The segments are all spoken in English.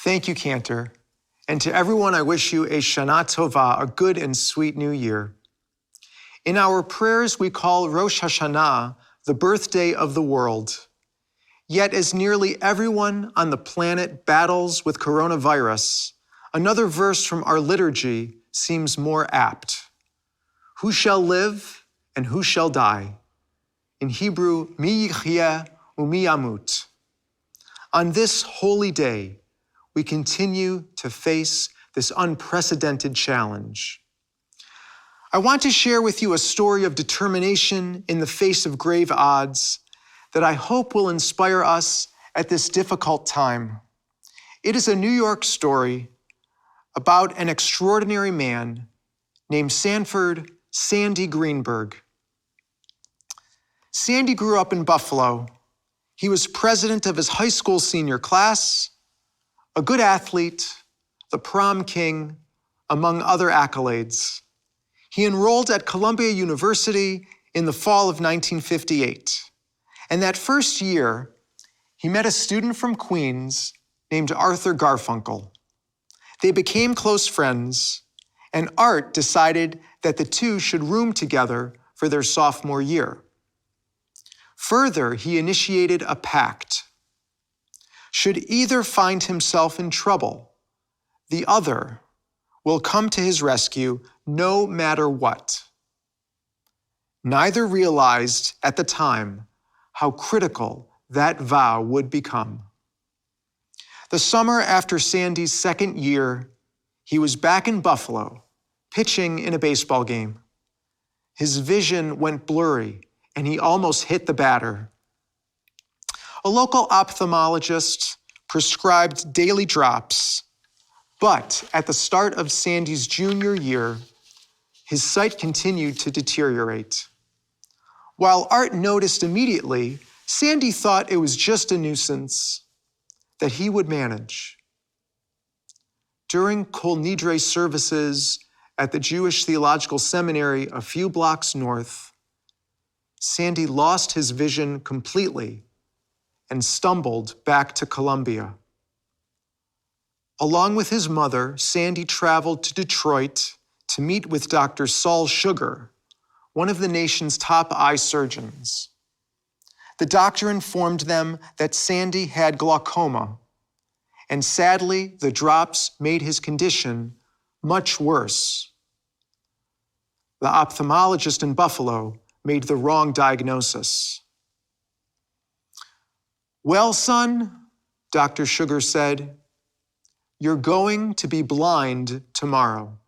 Thank you, Cantor. And to everyone, I wish you a shanah tovah, a good and sweet new year. In our prayers, we call Rosh Hashanah the birthday of the world. Yet as nearly everyone on the planet battles with coronavirus, another verse from our liturgy seems more apt. Who shall live and who shall die? In Hebrew, mi yichyeh u'mi yamut. On this holy day, we continue to face this unprecedented challenge. I want to share with you a story of determination in the face of grave odds that I hope will inspire us at this difficult time. It is a New York story about an extraordinary man named Sandy Greenberg. Sandy grew up in Buffalo. He was president of his high school senior class, a good athlete, the prom king, among other accolades. He enrolled at Columbia University in the fall of 1958. And that first year, he met a student from Queens named Arthur Garfunkel. They became close friends, and Art decided that the two should room together for their sophomore year. Further, he initiated a pact. Should either find himself in trouble, the other will come to his rescue no matter what. Neither realized at the time how critical that vow would become. The summer after Sandy's second year, he was back in Buffalo, pitching in a baseball game. His vision went blurry, and he almost hit the batter. A local ophthalmologist prescribed daily drops, but at the start of Sandy's junior year, his sight continued to deteriorate. While Art noticed immediately, Sandy thought it was just a nuisance that he would manage. During Kol Nidre services at the Jewish Theological Seminary a few blocks north, Sandy lost his vision completely and stumbled back to Columbia. Along with his mother, Sandy traveled to Detroit to meet with Dr. Saul Sugar, one of the nation's top eye surgeons. The doctor informed them that Sandy had glaucoma, and sadly, the drops made his condition much worse. The ophthalmologist in Buffalo made the wrong diagnosis. Well, son, Dr. Sugar said, you're going to be blind tomorrow.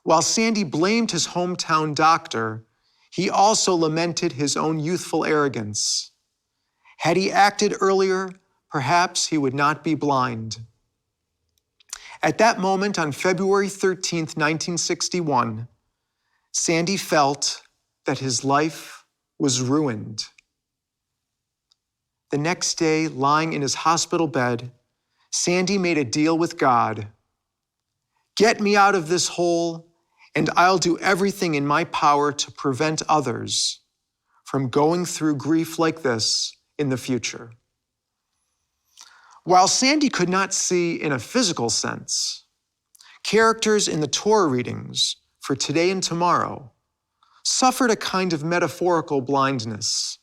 While Sandy blamed his hometown doctor, he also lamented his own youthful arrogance. Had he acted earlier, perhaps he would not be blind. At that moment, on February 13th, 1961, Sandy felt that his life was ruined. The next day, lying in his hospital bed, Sandy made a deal with God. Get me out of this hole, and I'll do everything in my power to prevent others from going through grief like this in the future. While Sandy could not see in a physical sense, characters in the Torah readings for today and tomorrow suffered a kind of metaphorical blindness.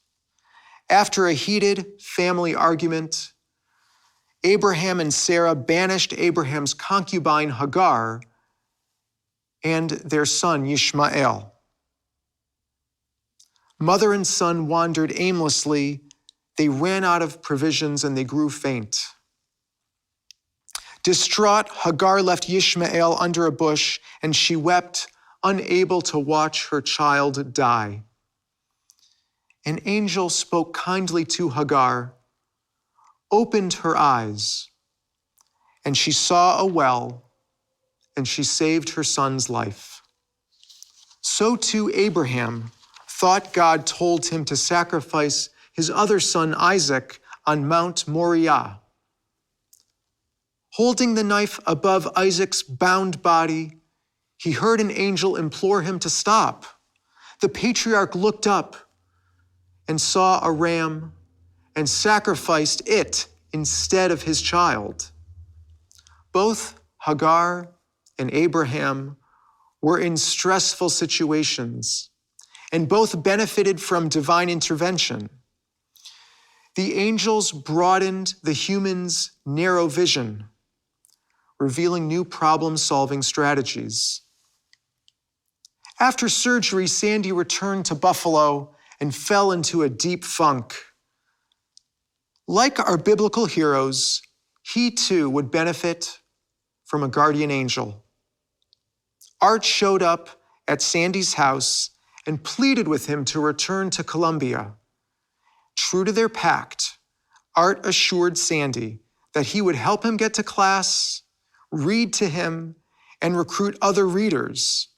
After a heated family argument, Abraham and Sarah banished Abraham's concubine Hagar and their son Yishmael. Mother and son wandered aimlessly. They ran out of provisions and they grew faint. Distraught, Hagar left Yishmael under a bush, and she wept, unable to watch her child die. An angel spoke kindly to Hagar, opened her eyes, and she saw a well, and she saved her son's life. So too Abraham thought God told him to sacrifice his other son Isaac on Mount Moriah. Holding the knife above Isaac's bound body, he heard an angel implore him to stop. The patriarch looked up and saw a ram and sacrificed it instead of his child. Both Hagar and Abraham were in stressful situations, and both benefited from divine intervention. The angels broadened the human's narrow vision, revealing new problem-solving strategies. After surgery, Sandy returned to Buffalo and fell into a deep funk. Like our biblical heroes, he too would benefit from a guardian angel. Art showed up at Sandy's house and pleaded with him to return to Columbia. True to their pact, Art assured Sandy that he would help him get to class, read to him, and recruit other readers.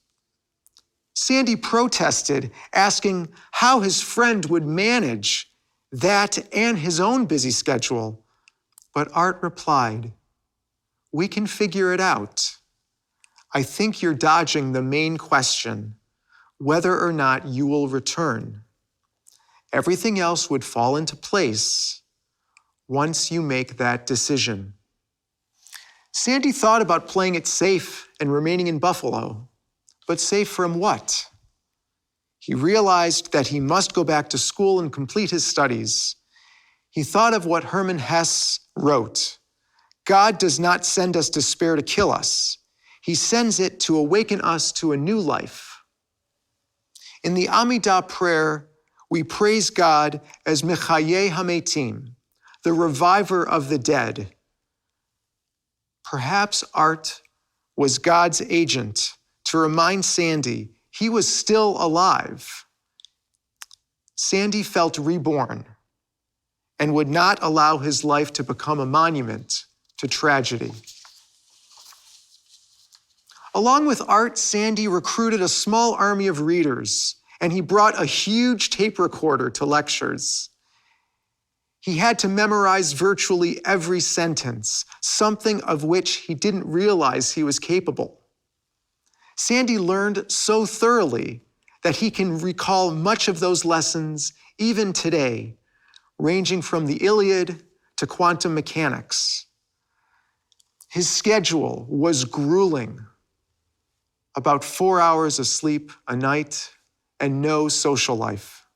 Sandy protested, asking how his friend would manage that and his own busy schedule. But Art replied, "We can figure it out. I think you're dodging the main question, whether or not you will return. Everything else would fall into place once you make that decision." Sandy thought about playing it safe and remaining in Buffalo, but safe from what? He realized that he must go back to school and complete his studies. He thought of what Herman Hesse wrote, "God does not send us despair to kill us. He sends it to awaken us to a new life." In the Amidah prayer, we praise God as Mechayeh HaMetim, the reviver of the dead. Perhaps Art was God's agent to remind Sandy he was still alive. Sandy felt reborn and would not allow his life to become a monument to tragedy. Along with Art, Sandy recruited a small army of readers, and he brought a huge tape recorder to lectures. He had to memorize virtually every sentence, something of which he didn't realize he was capable. Sandy learned so thoroughly that he can recall much of those lessons even today, ranging from the Iliad to quantum mechanics. His schedule was grueling. About 4 hours of sleep a night and no social life.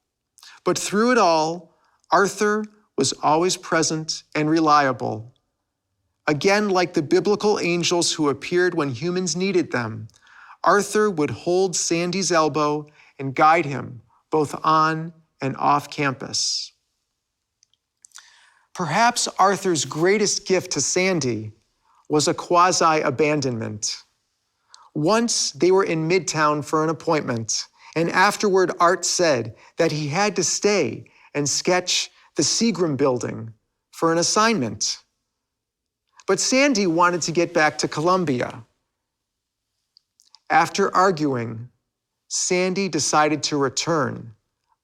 But through it all, Arthur was always present and reliable. Again, like the biblical angels who appeared when humans needed them, Arthur would hold Sandy's elbow and guide him both on and off campus. Perhaps Arthur's greatest gift to Sandy was a quasi-abandonment. Once they were in Midtown for an appointment, and afterward Art said that he had to stay and sketch the Seagram building for an assignment. But Sandy wanted to get back to Columbia. After arguing, Sandy decided to return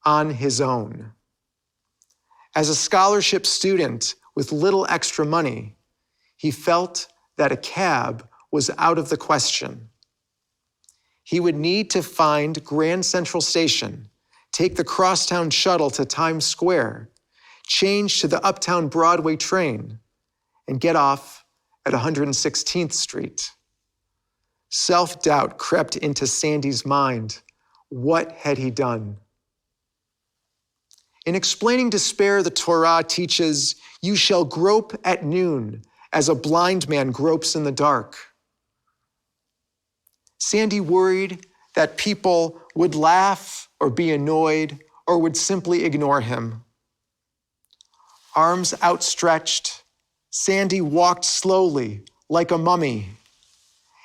on his own. As a scholarship student with little extra money, he felt that a cab was out of the question. He would need to find Grand Central Station, take the crosstown shuttle to Times Square, change to the Uptown Broadway train, and get off at 116th Street. Self-doubt crept into Sandy's mind. What had he done? In explaining despair, the Torah teaches, "You shall grope at noon as a blind man gropes in the dark." Sandy worried that people would laugh or be annoyed or would simply ignore him. Arms outstretched, Sandy walked slowly like a mummy,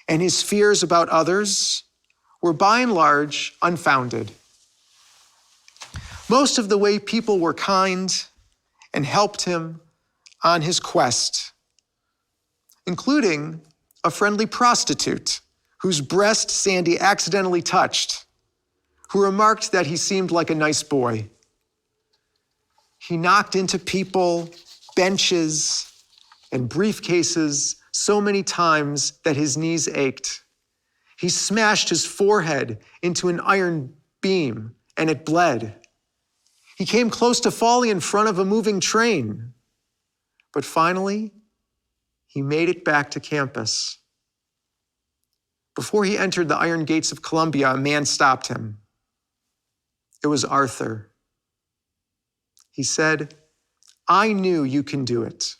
and his fears about others were by and large unfounded. Most of the way, people were kind and helped him on his quest, including a friendly prostitute whose breast Sandy accidentally touched, who remarked that he seemed like a nice boy. He knocked into people, benches, and briefcases so many times that his knees ached. He smashed his forehead into an iron beam, and it bled. He came close to falling in front of a moving train, But finally, he made it back to campus. Before he entered the iron gates of Columbia, a man stopped him. It was Arthur. He said, "I knew you can do it,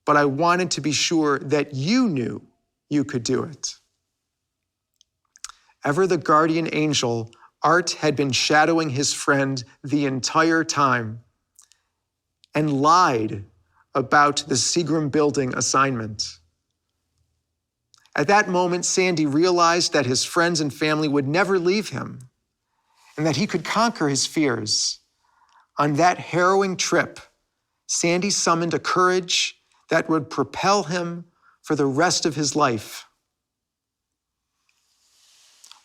but I wanted to be sure that you knew you could do it." Ever the guardian angel, Art had been shadowing his friend the entire time and lied about the Seagram building assignment. At that moment, Sandy realized that his friends and family would never leave him and that he could conquer his fears. On that harrowing trip, Sandy summoned a courage that would propel him for the rest of his life.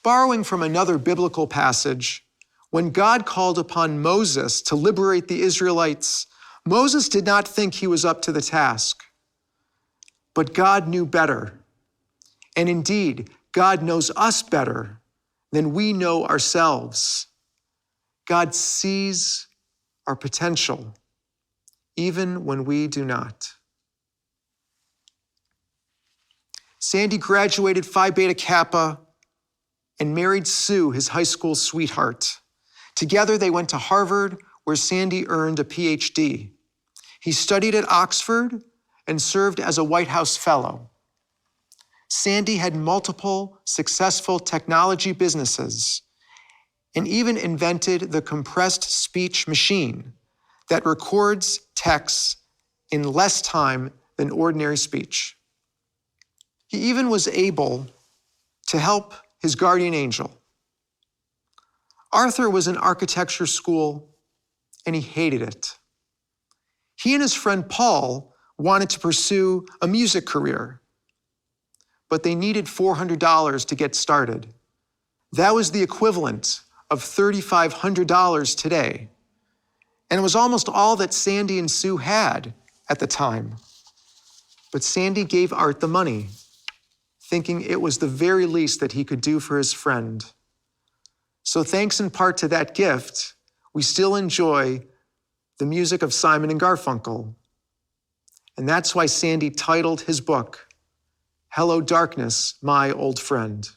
Borrowing from another biblical passage, when God called upon Moses to liberate the Israelites, Moses did not think he was up to the task. But God knew better. And indeed, God knows us better than we know ourselves. God sees our potential, even when we do not. Sandy graduated Phi Beta Kappa and married Sue, his high school sweetheart. Together, they went to Harvard, where Sandy earned a PhD. He studied at Oxford and served as a White House Fellow. Sandy had multiple successful technology businesses and even invented the compressed speech machine that records texts in less time than ordinary speech. He even was able to help his guardian angel. Arthur was in architecture school and he hated it. He and his friend Paul wanted to pursue a music career, but they needed $400 to get started. That was the equivalent of $3,500 today. And it was almost all that Sandy and Sue had at the time. But Sandy gave Art the money, thinking it was the very least that he could do for his friend. So thanks in part to that gift, we still enjoy the music of Simon and Garfunkel. And that's why Sandy titled his book, "Hello, Darkness, My Old Friend."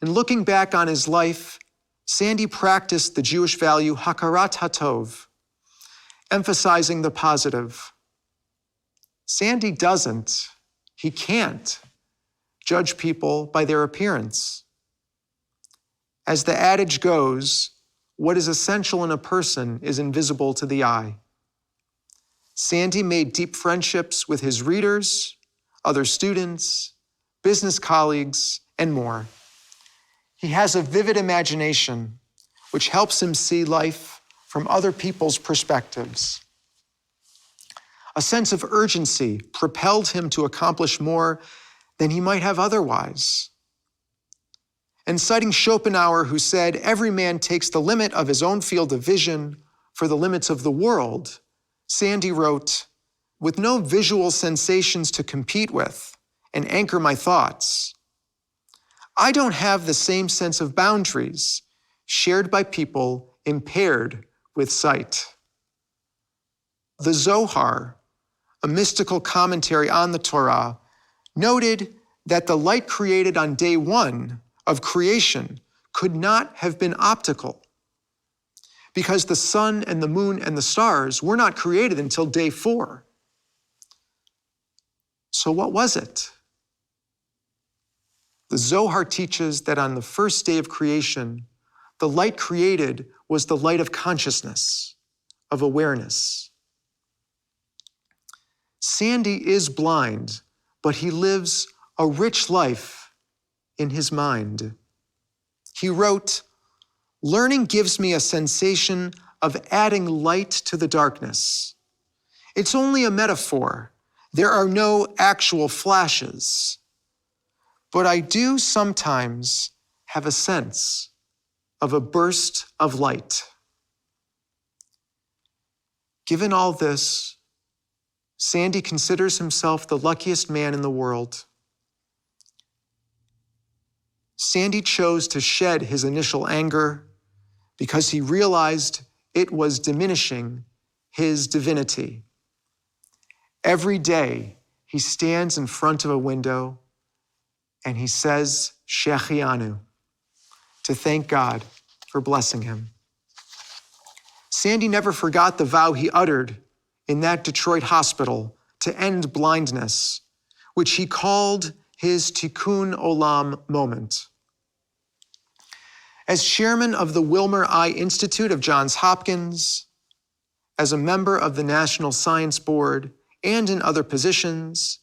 In looking back on his life, Sandy practiced the Jewish value hakarat hatov, emphasizing the positive. Sandy doesn't, he can't, judge people by their appearance. As the adage goes, what is essential in a person is invisible to the eye. Sandy made deep friendships with his readers, other students, business colleagues, and more. He has a vivid imagination, which helps him see life from other people's perspectives. A sense of urgency propelled him to accomplish more than he might have otherwise. And citing Schopenhauer, who said, "Every man takes the limit of his own field of vision for the limits of the world," Sandy wrote, "With no visual sensations to compete with and anchor my thoughts, I don't have the same sense of boundaries shared by people impaired with sight." The Zohar, a mystical commentary on the Torah, noted that the light created on day one of creation could not have been optical because the sun and the moon and the stars were not created until day 4. So what was it? The Zohar teaches that on the first day of creation, the light created was the light of consciousness, of awareness. Sandy is blind, but he lives a rich life in his mind. He wrote, "Learning gives me a sensation of adding light to the darkness. It's only a metaphor. There are no actual flashes. But I do sometimes have a sense of a burst of light." Given all this, Sandy considers himself the luckiest man in the world. Sandy chose to shed his initial anger because he realized it was diminishing his divinity. Every day, he stands in front of a window and he says, Shechianu, to thank God for blessing him. Sandy never forgot the vow he uttered in that Detroit hospital to end blindness, which he called his Tikkun Olam moment. As chairman of the Wilmer Eye Institute of Johns Hopkins, as a member of the National Science Board, and in other positions,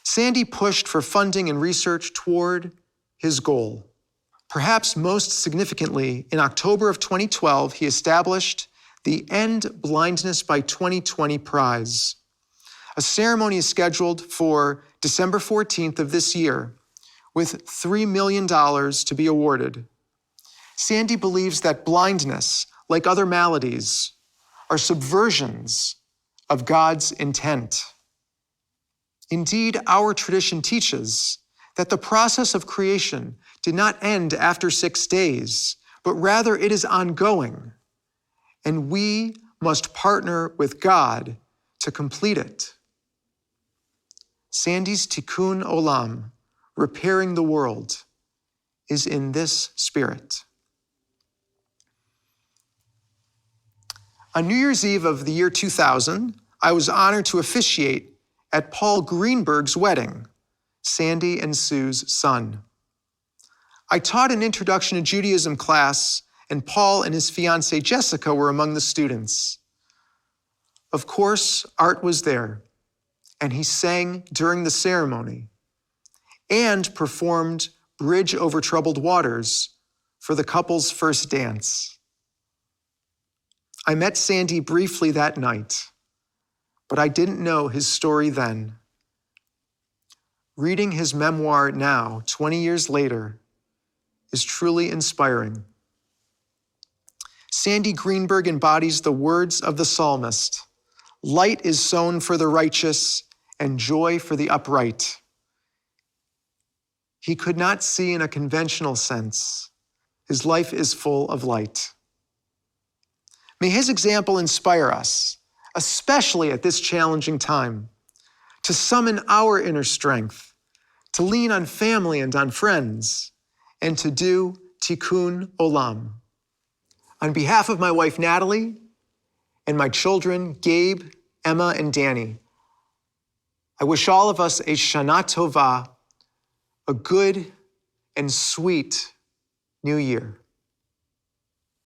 Sandy pushed for funding and research toward his goal. Perhaps most significantly, in October of 2012, he established the End Blindness by 2020 Prize. A ceremony is scheduled for December 14th of this year, with $3 million to be awarded. Sandy believes that blindness, like other maladies, are subversions of God's intent. Indeed, our tradition teaches that the process of creation did not end after 6 days, but rather it is ongoing, and we must partner with God to complete it. Sandy's Tikkun Olam, repairing the world, is in this spirit. On New Year's Eve of the year 2000, I was honored to officiate at Paul Greenberg's wedding, Sandy and Sue's son. I taught an Introduction to Judaism class, and Paul and his fiancée Jessica were among the students. Of course, Art was there, and he sang during the ceremony and performed Bridge Over Troubled Waters for the couple's first dance. I met Sandy briefly that night, but I didn't know his story then. Reading his memoir now, 20 years later, is truly inspiring. Sandy Greenberg embodies the words of the psalmist, "Light is sown for the righteous and joy for the upright." He could not see in a conventional sense. His life is full of light. May his example inspire us, especially at this challenging time, to summon our inner strength, to lean on family and on friends, and to do Tikkun Olam. On behalf of my wife, Natalie, and my children, Gabe, Emma, and Danny, I wish all of us a Shana Tovah, a good and sweet new year.